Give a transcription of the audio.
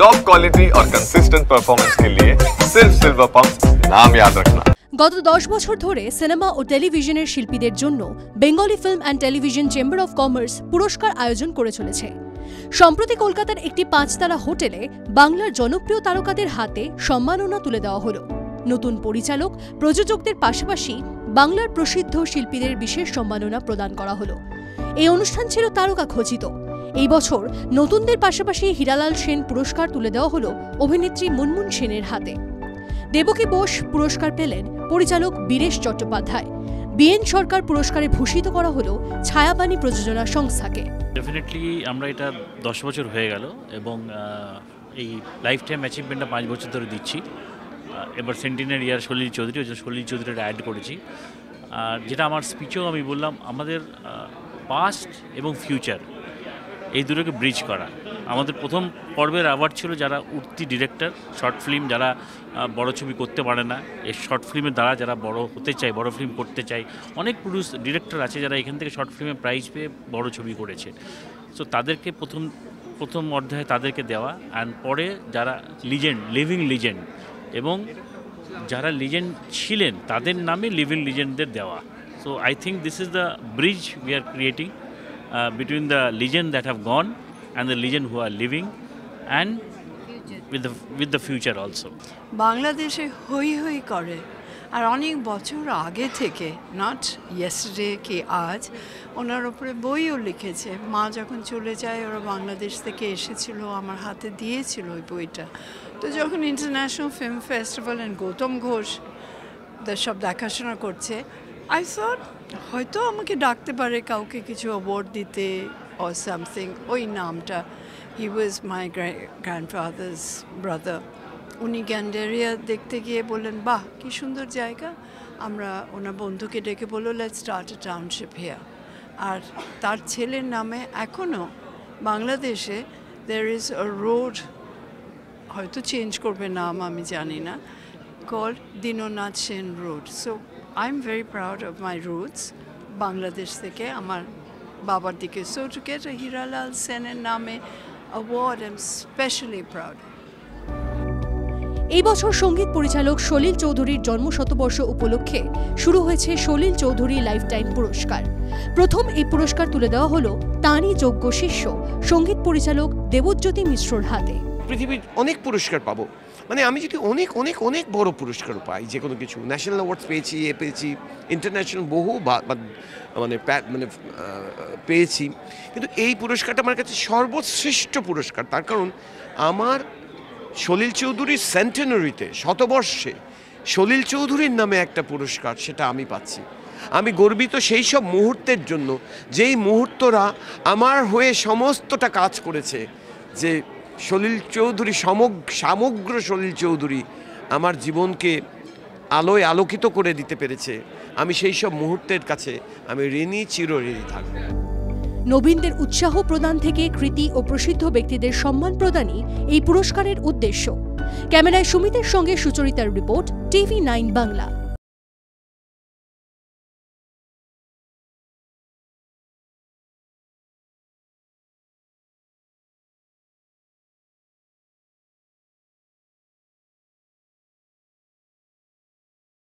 Top quality और consistent performance के लिए सिर्फ सिल्वर पंप नाम याद रखना। গত 10 বছর ধরে সিনেমা ও টেলিভিশনের শিল্পীদের জন্য Bengali film and television chamber of commerce পুরস্কার আয়োজন করে চলেছে। সম্প্রতি কলকাতার একটি 5 তারা হোটেলে বাংলার জনপ্রিয় তারকাদের হাতে সম্মাননা তুলে দেওয়া হলো। নতুন পরিচালক, প্রযোজকদের পাশাপাশি বাংলার প্রসিদ্ধ শিল্পীদের বিশেষ সম্মাননা প্রদান করা হলো। এই অনুষ্ঠান ছিল তারকা খচিত। এই বছর নতুনদের পাশাপাশি হীরালাল সেন পুরস্কার তুলে দেওয়া হলো অভিনেত্রী মুনমুন সেনের হাতে। দেবকী বোস পুরস্কার পেলেন পরিচালক বীরেশ চট্টোপাধ্যায়। বিএন সরকার পুরস্কারে ভূষিত করা হলো ছায়াবাণী প্রযোজনা সংস্থাকে। ডেফিনেটলি আমরা এটা 10 বছর হয়ে গেল এবং এই লাইফ টাইম অ্যাচিভমেন্টটা 5 বছর ধরে দিচ্ছি। এবার সেন্টিনারি ইয়ার সলিল চৌধুরীর অ্যাড করেছি। আর যেটা আমার স্পিচেও আমি বললাম, আমাদের পাস্ট এবং ফিউচার এই দুটোকে ব্রিজ করা। আমাদের প্রথম পর্বের অ্যাওয়ার্ড ছিল যারা উঠতি ডিরেক্টর, শর্ট ফিল্ম যারা বড় ছবি করতে পারে না, এই শর্ট ফিল্মের দ্বারা যারা বড় হতে চায়, বড় ফিল্ম করতে চায়। অনেক ডিরেক্টর আছে যারা এখান থেকে শর্ট ফিল্মে প্রাইজ পেয়ে বড় ছবি করেছে। সো তাদেরকে প্রথম অধ্যায়ে তাদেরকে দেওয়া, অ্যান্ড পরে যারা লিভিং লিজেন্ড এবং যারা লিজেন্ড ছিলেন তাদের নামে লিভিং লিজেন্ডদের দেওয়া। So I think this is the bridge we are creating between the legend that have gone and the legend who are living, and with the future also. বাংলাদেশে হই হই করে আর অনেক বছর আগে থেকে, নট ইয়েস্টারডে কি আজ, ওনার উপরে বইও লিখেছে। মা যখন চলে যায়, ওরা বাংলাদেশ থেকে এসেছিল, আমার হাতে দিয়েছিল ওই বইটা। তো যখন international film festival and Gautam Ghosh সব দেখাশোনা করছে, আই থট হয়তো আমাকে ডাকতে পারে কাউকে কিছু অ্যাওয়ার্ড দিতে অর সামথিং, ওই নামটা। হি ওয়াজ মাই গ্র্যান্ডফাদার্স ব্রাদার। উনি গ্যান্ডেরিয়া দেখতে গিয়ে বললেন, বাহ কি সুন্দর জায়গা। আমরা ওনার বন্ধুকে ডেকে বললো, let's start a township here. আর তার ছেলের নামে এখনও বাংলাদেশে দের ইজ আ রোড, হয়তো চেঞ্জ করবে নাম আমি জানি না, called Dinonath Sen Road. So I'm very proud of my roots, Bangladesh থেকে আমার বাবার দিকে। So to get a Hiralal Sener নামে award, I'm specially proud. এই বছর সঙ্গীত পরিচালক সলিল চৌধুরীর জন্মশতবর্ষ উপলক্ষে শুরু হয়েছে সলিল চৌধুরী লাইফ টাইম পুরস্কার। প্রথম এই পুরস্কার তুলে দেওয়া হলো তাঁরই যোগ্য শিষ্য সঙ্গীত পরিচালক দেবজ্যোতি মিশ্রর হাতে। পৃথিবীর অনেক পুরস্কার পাবো, মানে আমি যদি অনেক অনেক অনেক বড় পুরস্কার পাই, যে কোনো কিছু ন্যাশনাল অ্যাওয়ার্ডস পেয়েছি, পেয়েছি ইন্টারন্যাশনাল বহু মানে পেয়েছি, কিন্তু এই পুরস্কারটা আমার কাছে সর্বশ্রেষ্ঠ পুরস্কার। তার কারণ আমার সলিল চৌধুরীর সেন্টেনারিতে, শতবর্ষে সলিল চৌধুরীর নামে একটা পুরস্কার, সেটা আমি পাচ্ছি। আমি গর্বিত সেই সব মুহূর্তের জন্য, যেই মুহূর্তরা আমার হয়ে সমস্তটা কাজ করেছে। যে সলিল চৌধুরী, সমগ্র সলিল চৌধুরী আমার জীবনকে আলোয় আলোকিত করে দিতে পেরেছে, আমি সেই সব মুহূর্তের কাছে আমি চিরঋণী থাকব। নবীনদের উৎসাহ প্রদান থেকে কৃতি ও প্রসিদ্ধ ব্যক্তিদের সম্মান প্রদানই এই পুরস্কারের উদ্দেশ্য। ক্যামেরায় সুমিতের সঙ্গে সুচরিতার রিপোর্ট, TV9 বাংলা।